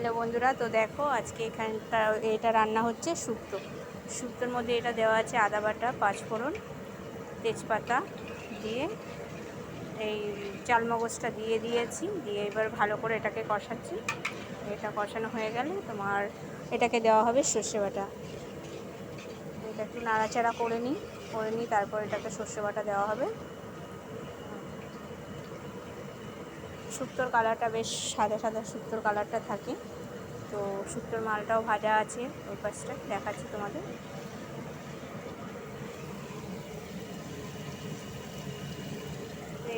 Hello বন্ধুরা, তো দেখো আজকে এটা রান্না হচ্ছে শুক্তো। শুক্তোর মধ্যে এটা দেওয়া আছে আদা বাটা, পাঁচফোড়ন, তেজপাতা দিয়ে এই চালমগজটা দিয়ে দিয়েছি, দিয়ে এবার ভালো করে এটাকে কষাচ্ছি। এটা কষানো হয়ে গেলে তোমার এটাকে দেওয়া হবে সর্ষে বাটা। এটা একটু নাড়াচাড়া করে নিই তারপর এটাকে সর্ষে বাটা দেওয়া হবে। শুক্তোর কালারটা বেশ সাদা সাদা শুক্তোর কালারটা থাকে। তো শুক্তোর মালটাও ভাজা আছে, ওই পাশটা দেখাচ্ছি তোমাদের।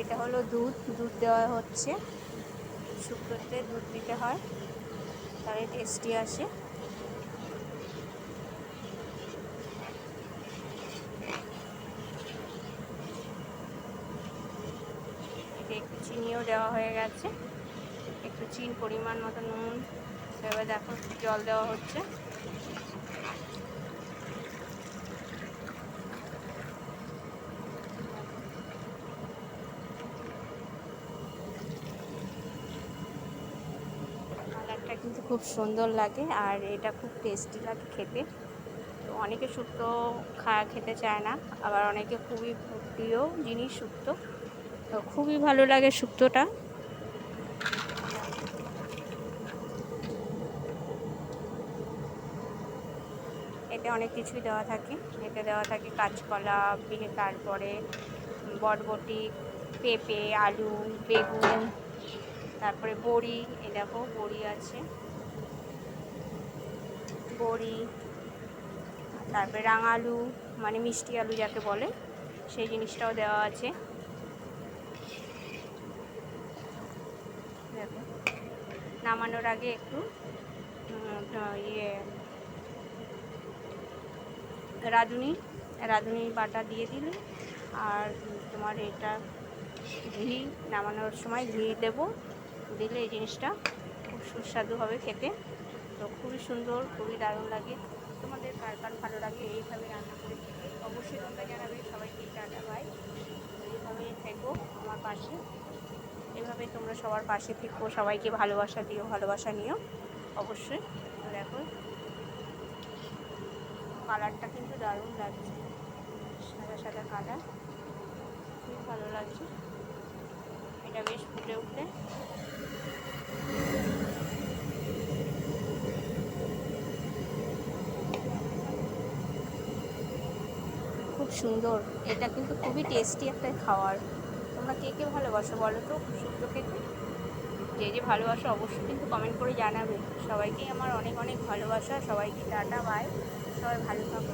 এটা হলো দুধ দেওয়া হচ্ছে। শুক্তোতে দুধ দিতে হয়, তাহলে টেস্টি আসে। এতে একটু চিনিও দেওয়া হয়ে গেছে, একটু পরিমাণ মতো নুন। এবার দেখো জল দেওয়া হচ্ছে। কালারটা কিন্তু খুব সুন্দর লাগে আর এটা খুব টেস্টি লাগে খেতে। তো অনেকে শুক্তো খেতে চায় না, আবার অনেকে খুবই প্রিয় জিনিস শুক্তো। তো খুবই ভালো লাগে শুক্তোটা। এতে অনেক কিছুই দেওয়া থাকে। এতে দেওয়া থাকে কাঁচকলা, তারপরে বরবটি, পেঁপে, আলু, বেগুন, তারপরে বড়ি। এই দেখো বড়ি আছে, বড়ি, তারপরে রাঙা আলু মানে মিষ্টি আলু যাকে বলে, সেই জিনিসটাও দেওয়া আছে। দেখো নামানোর আগে একটু রাঁধুনি বাটা দিয়ে দিলে, আর তোমার এটা ঘি, নামানোর সময় ঘি দিলে এই জিনিসটা খুব সুস্বাদু হবে খেতে। তো খুবই সুন্দর, খুবই দারুণ লাগে। তোমাদের কার কার ভালো লাগে এইভাবে রান্না করে খেতে অবশ্যই তোমরা জানাবে। সবাইকে টাটা বাই। এইভাবে থেকো আমার পাশে, এভাবে তোমরা সবার পাশে থেকো, সবাইকে ভালোবাসা নিও অবশ্যই। দেখো কালারটা কিন্তু দারুণ লাগছে, সাদা সাদা কালার, খুব ভালো লাগছে। এটা বেশ ফুটে উঠলে খুব সুন্দর। এটা কিন্তু খুবই টেস্টি একটা খাবার। তোমরা কে কে ভালোবাসো বলো তো শুক্তো খেতে? যে ভালোবাসো অবশ্যই কিন্তু কমেন্ট করে জানাবে। সবাইকেই আমার অনেক অনেক ভালোবাসা। সবাইকে টাটা বাই। সবাই ভালো থাকো।